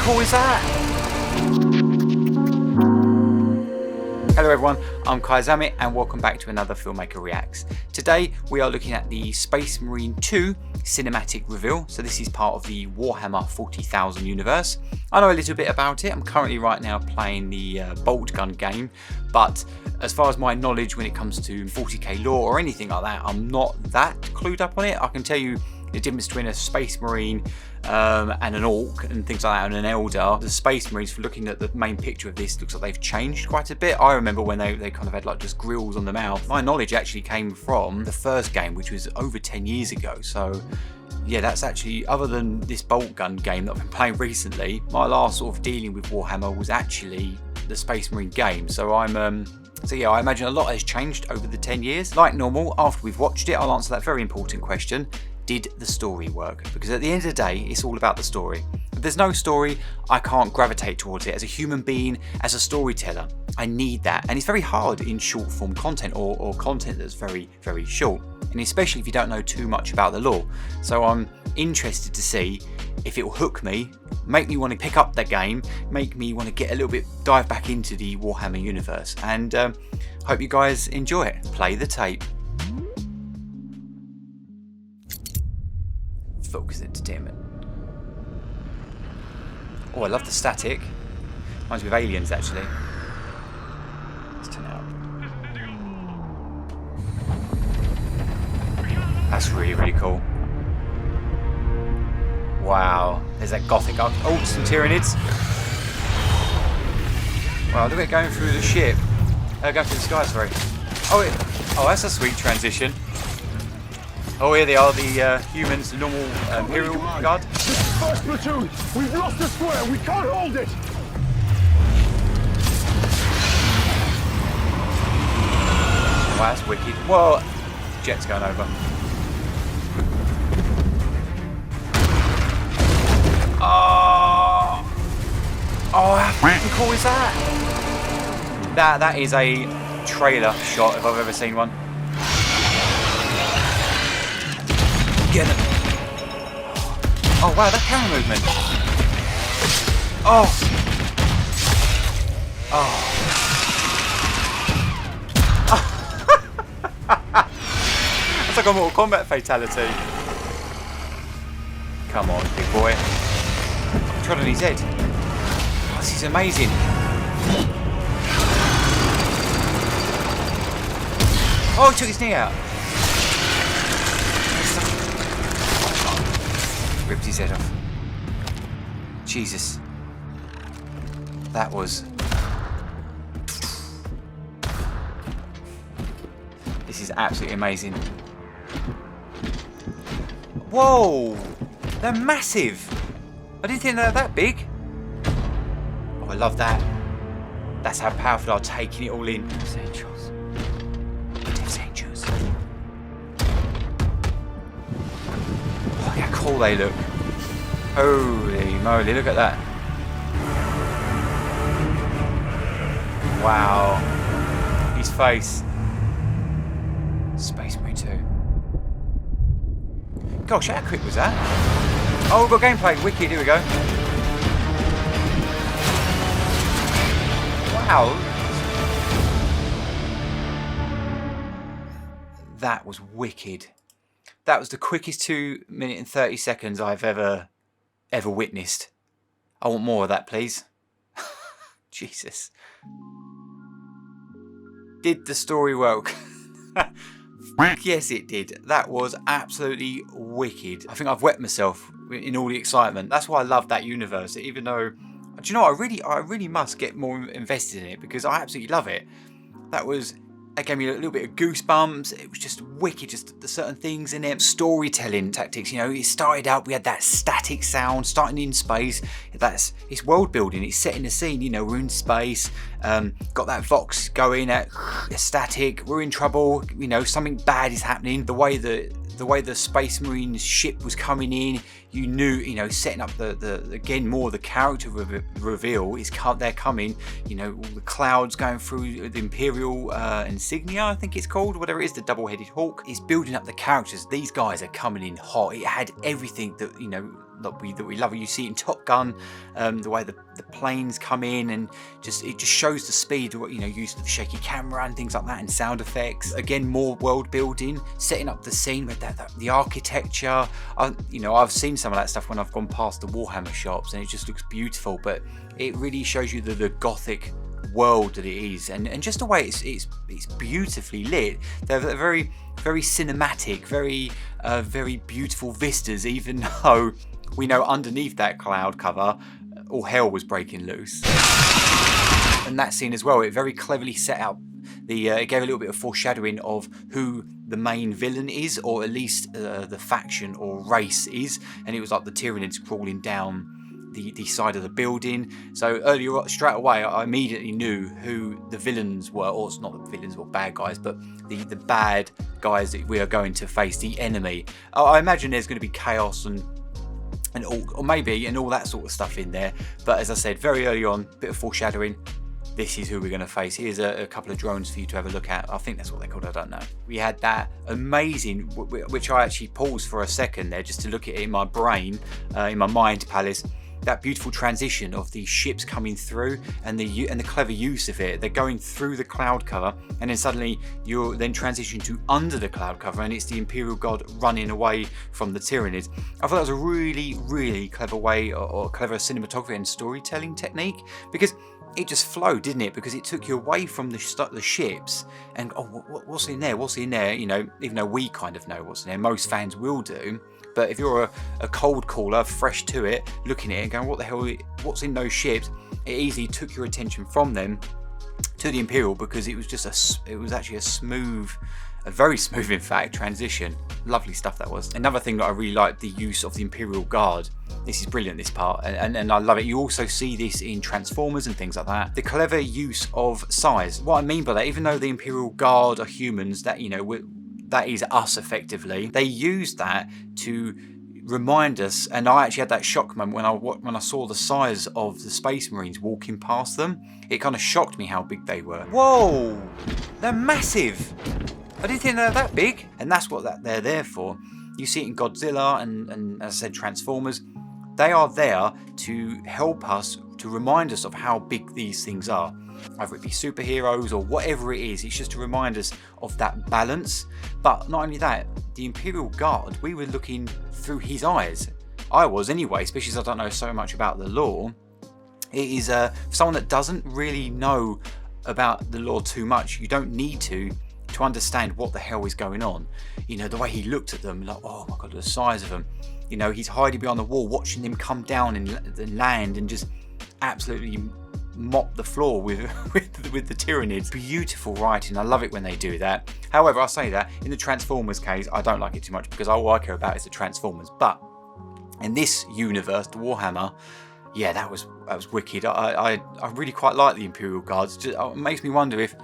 cool is that? Hello everyone, I'm Zammit and welcome back to another Filmmaker Reacts. Today we are looking at the Space Marine 2 cinematic reveal. So this is part of the Warhammer 40,000 universe. I know a little bit about it. I'm currently right now playing the bolt gun game, but as far as my knowledge when it comes to 40k lore or anything like that, I'm not that clued up on it. I can tell you the difference between a Space Marine and an Orc and things like that, and an Elder. The Space Marines, for looking at the main picture of this, looks like they've changed quite a bit. I remember when they kind of had like just grills on the mouth. My knowledge actually came from the first game, which was over 10 years ago. So yeah, that's actually, other than this bolt gun game that I've been playing recently, my last sort of dealing with Warhammer was actually the Space Marine game. So so yeah, I imagine a lot has changed over the 10 years. Like normal, after we've watched it, I'll answer that very important question. Did the story work? Because at the end of the day, it's all about the story. If there's no story, I can't gravitate towards it. As a human being, as a storyteller, I need that. And it's very hard in short form content or content that's very, very short. And especially if you don't know too much about the lore. So I'm interested to see if it will hook me, make me want to pick up that game, make me want to get a little bit, dive back into the Warhammer universe. And hope you guys enjoy it. Play the tape. Focus entertainment. Oh, I love the static. Reminds me of Aliens, actually. Let's turn it up. That's really, really cool. Wow, there's that gothic. Oh, some Tyranids. Wow, look at it going through the ship. Going through the sky, sorry. Oh, that's a sweet transition. Oh, here they are, the humans, the normal Imperial Guard. This is first platoon! We've lost the square! We can't hold it! Wow, that's wicked. Whoa! Jet's going over. Oh, how freaking cool is that? That is a trailer shot if I've ever seen one. Get him. Oh wow, that camera movement. Oh. That's like a Mortal Kombat fatality. Come on, big boy. Trod on his head. Oh, this is amazing. Oh, he took his knee out. Ripped his head off. Jesus. That was... This is absolutely amazing. Whoa! They're massive! I didn't think they were that big. Oh, I love that. That's how powerful they are, taking it all in. Death Angels. Death Angels. Look how cool they look. Holy moly, look at that. Wow. His face. Space Marine 2. Gosh, how quick was that? Oh, we've got gameplay. Wicked, here we go. Wow. That was wicked. That was the quickest 2 minutes and 30 seconds I've ever witnessed. I want more of that, please. Jesus. Did the story work? Yes, it did. That was absolutely wicked. I think I've wet myself in all the excitement. That's why I love that universe. Even though, do you know what? I really must get more invested in it because I absolutely love it. That gave me a little bit of goosebumps. It was just wicked, just the certain things in it. Storytelling tactics, you know, it started out, we had that static sound starting in space. It's world building, it's setting the scene, you know, we're in space, got that vox going, static, we're in trouble, you know, something bad is happening. The way the Space Marine ship was coming in, you knew, you know, setting up the again more the character reveal is they're coming, you know, all the clouds going through the Imperial insignia, I think it's called, whatever it is, the double-headed hawk is building up the characters. These guys are coming in hot. It had everything that, you know, that we love. You see it in Top Gun, the way the planes come in, and it just shows the speed. Use of the shaky camera and things like that, and sound effects. Again, more world building, setting up the scene with the architecture. I've seen some of that stuff when I've gone past the Warhammer shops, and it just looks beautiful. But it really shows you the gothic world that it is, and just the way it's beautifully lit. They're very, very cinematic, very beautiful vistas, even though we know underneath that cloud cover all hell was breaking loose. And that scene as well, it very cleverly set out it gave a little bit of foreshadowing of who the main villain is, or at least the faction or race is, and it was like the Tyranids crawling down the side of the building. So earlier, straight away, I immediately knew who the villains were, or it's not the villains or bad guys, but the bad guys that we are going to face, the enemy. I imagine there's going to be chaos and all that sort of stuff in there. But as I said, very early on, bit of foreshadowing. This is who we're going to face. Here's a couple of drones for you to have a look at. I think that's what they're called, I don't know. We had that amazing, which I actually paused for a second there just to look at it in my brain, in my mind palace. That beautiful transition of the ships coming through and the clever use of it. They're going through the cloud cover, and then suddenly you're then transitioning to under the cloud cover, and it's the Imperial Guard running away from the Tyranids. I thought that was a really, really clever way, or clever cinematography and storytelling technique, because it just flowed, didn't it? Because it took you away from the ships and what's in there? What's in there? Even though we kind of know what's in there, most fans will do. But if you're a cold caller, fresh to it, looking at it and going, what the hell, what's in those ships? It easily took your attention from them to the Imperial, because it was actually a very smooth, in fact, transition. Lovely stuff that was. Another thing that I really liked, the use of the Imperial Guard. This is brilliant, this part, and I love it. You also see this in Transformers and things like that. The clever use of size. What I mean by that, even though the Imperial Guard are humans, that that is us effectively, they use that to remind us. And I actually had that shock moment when I saw the size of the Space Marines walking past them. It kind of shocked me how big they were. Whoa, they're massive. I didn't think they were that big, and that's what they're there for. You see it in Godzilla and as I said, Transformers. They are there to help us, to remind us of how big these things are. Either it be superheroes or whatever it is, it's just to remind us of that balance. But not only that, the Imperial Guard, we were looking through his eyes. I was anyway, especially as I don't know so much about the lore. It is for someone that doesn't really know about the lore too much, you don't need to understand what the hell is going on. The way he looked at them, like, oh my god, the size of them. He's hiding behind the wall, watching them come down and land and just absolutely mop the floor with the Tyranids. Beautiful writing. I love it when they do that. However, I say that in the Transformers case, I don't like it too much, because all I care about is the Transformers. But in this universe, the Warhammer, yeah, that was wicked. I really quite like the Imperial Guards. It makes me wonder if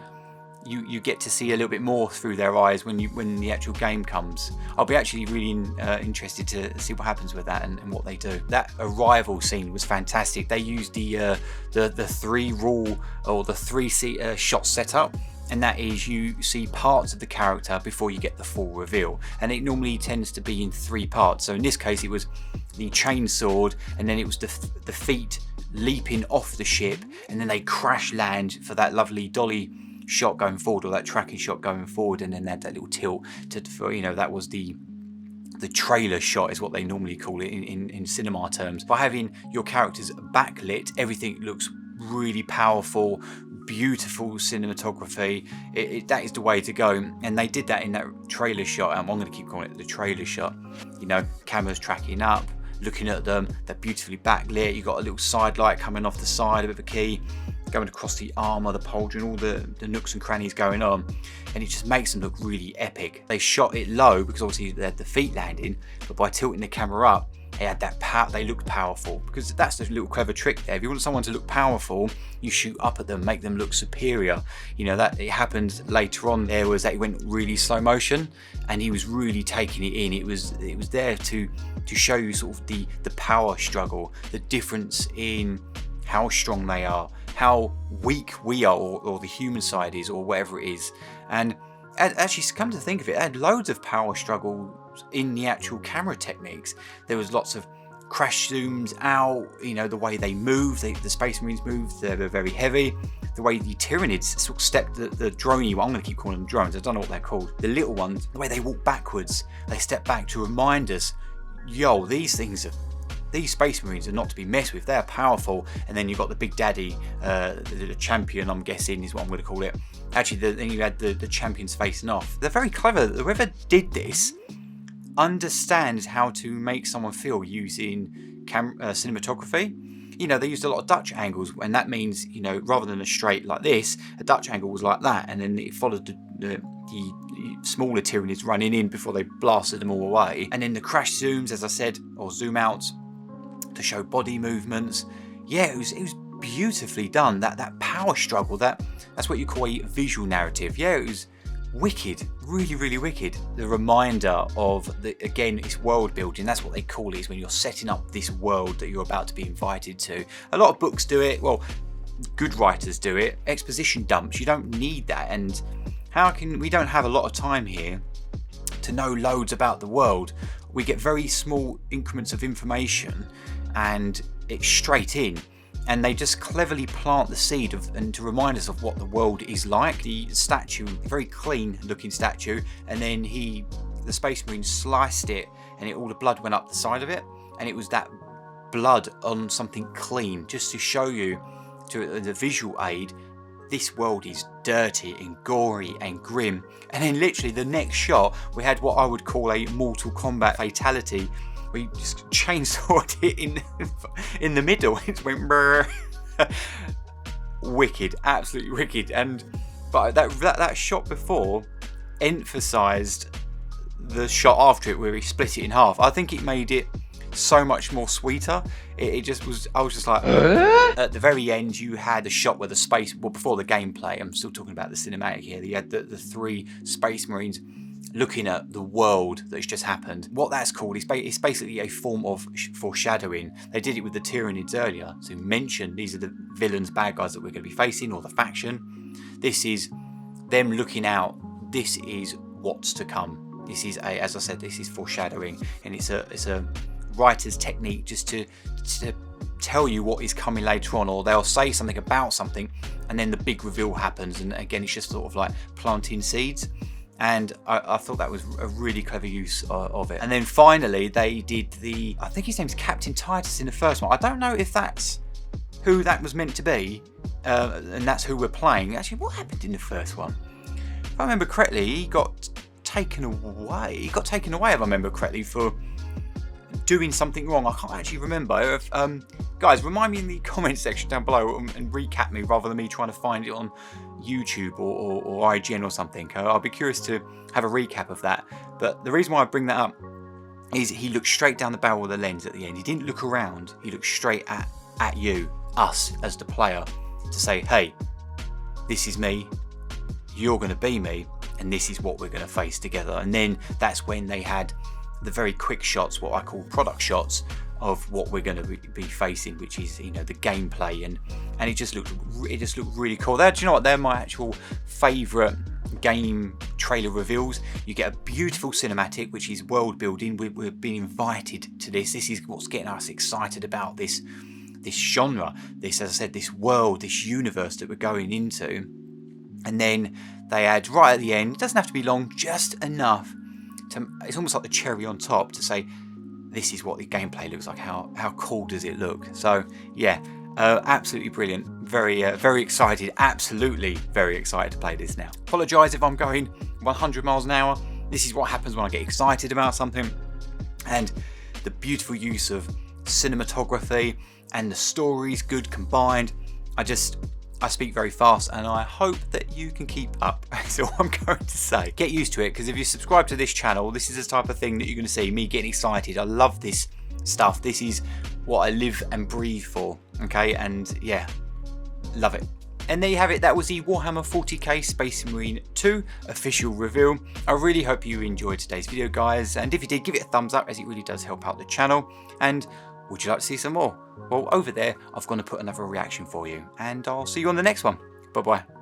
you get to see a little bit more through their eyes when the actual game comes. I'll be actually really interested to see what happens with that and what they do. That arrival scene was fantastic. They used the 3 rule, or the 3 shot setup, and that is you see parts of the character before you get the full reveal, and it normally tends to be in 3 parts. So in this case it was the chainsword, and then it was the feet leaping off the ship, and then they crash land for that lovely dolly shot going forward, or that tracking shot going forward, and then they had that little tilt that was the trailer shot, is what they normally call it in cinema terms. By having your characters backlit, everything looks really powerful, beautiful cinematography. That is the way to go, and they did that in that trailer shot. I'm going to keep calling it the trailer shot. Cameras tracking up, looking at them, they're beautifully backlit. You've got a little side light coming off the side, a bit of a key going across the armour, the pauldron, all the nooks and crannies going on, and it just makes them look really epic. They shot it low because obviously they had the feet landing, but by tilting the camera up, they had that power. They looked powerful, because that's the little clever trick there. If you want someone to look powerful, you shoot up at them, make them look superior. That it happened later on. There was that he went really slow motion, and he was really taking it in. It was there to show you sort of the power struggle, the difference in how strong they are, how weak we are, or the human side is, or whatever it is. And actually, come to think of it had loads of power struggles in the actual camera techniques. There was lots of crash zooms out, you know, the way they move, the Space Marines move, they're very heavy. The way the Tyranids sort of step, the droney, well, I'm going to keep calling them drones, I don't know what they're called, the little ones, the way they walk backwards, they step back to remind us, yo, these Space Marines are not to be messed with, they're powerful. And then you've got the big daddy, the champion, I'm guessing is what I'm going to call it. Actually, then you had the champions facing off. They're very clever. Whoever did this understands how to make someone feel using cinematography. You know, they used a lot of Dutch angles, and that means, you know, rather than a straight like this, a Dutch angle was like that, and then it followed the smaller Tyranids running in before they blasted them all away. And then the crash zooms, as I said, or zoom outs to show body movements. Yeah, it was beautifully done. That power struggle, that's what you call a visual narrative. Yeah, it was wicked, really, really wicked. The reminder of again, it's world building. That's what they call it, is when you're setting up this world that you're about to be invited to. A lot of books do it. Well, good writers do it. Exposition dumps. You don't need that. And we don't have a lot of time here to know loads about the world. We get very small increments of information, and it's straight in. And they just cleverly plant the seed and to remind us of what the world is like. The statue, very clean looking statue, and then the Space Marine sliced it, and all the blood went up the side of it, and it was that blood on something clean, just to show you, to the visual aid, this world is dirty and gory and grim. And then literally the next shot, we had what I would call a Mortal Kombat fatality. We just chainsawed it in the middle. It went brrr. Wicked, absolutely wicked. But that shot before emphasised the shot after it, where he split it in half. I think it made it so much more sweeter. It just was. I was just like, at the very end, you had a shot where the space. Well, before the gameplay, I'm still talking about the cinematic here. You had the 3 Space Marines looking at the world that's just happened. What that's called is it's basically a form of foreshadowing. They did it with the Tyranids earlier, to mention these are the villains, bad guys that we're going to be facing, or the faction. This is them looking out. This is what's to come. This is as I said, this is foreshadowing, and it's a writer's technique just to tell you what is coming later on, or they'll say something about something, and then the big reveal happens. And again, it's just sort of like planting seeds. And I thought that was a really clever use of it. And then finally, they did I think his name's Captain Titus in the first one. I don't know if that's who that was meant to be, and that's who we're playing. Actually, what happened in the first one? If I remember correctly, he got taken away. If I remember correctly, for doing something wrong. I can't actually remember. Guys, remind me in the comment section down below and recap me, rather than me trying to find it on YouTube or IGN or something. I'll be curious to have a recap of that. But the reason why I bring that up is he looked straight down the barrel of the lens at the end. He didn't look around. He looked straight at you, us as the player, to say, hey, this is me, you're going to be me, and this is what we're going to face together. And then that's when they had the very quick shots, what I call product shots, of what we're going to be facing, which is, you know, the gameplay, and it just looked really cool. Do you know what? They're my actual favourite game trailer reveals. You get a beautiful cinematic, which is world building. We've been invited to this. This is what's getting us excited about this genre. This, as I said, this world, this universe that we're going into. And then they add right at the end. It doesn't have to be long, just enough. It's almost like the cherry on top to say, this is what the gameplay looks like. How cool does it look? So yeah, absolutely brilliant. Very excited. Absolutely very excited to play this now. Apologise if I'm going 100 miles an hour. This is what happens when I get excited about something. And the beautiful use of cinematography and the stories good combined. I speak very fast, and I hope that you can keep up. That's all I'm going to say. Get used to it, because if you subscribe to this channel, this is the type of thing that you're going to see me getting excited. I love this stuff. This is what I live and breathe for. Okay, and yeah, love it. And there you have it. That was the Warhammer 40K Space Marine 2 official reveal. I really hope you enjoyed today's video, guys. And if you did, give it a thumbs up, as it really does help out the channel. And would you like to see some more? Well, over there, I've gone to put another reaction for you. And I'll see you on the next one. Bye-bye.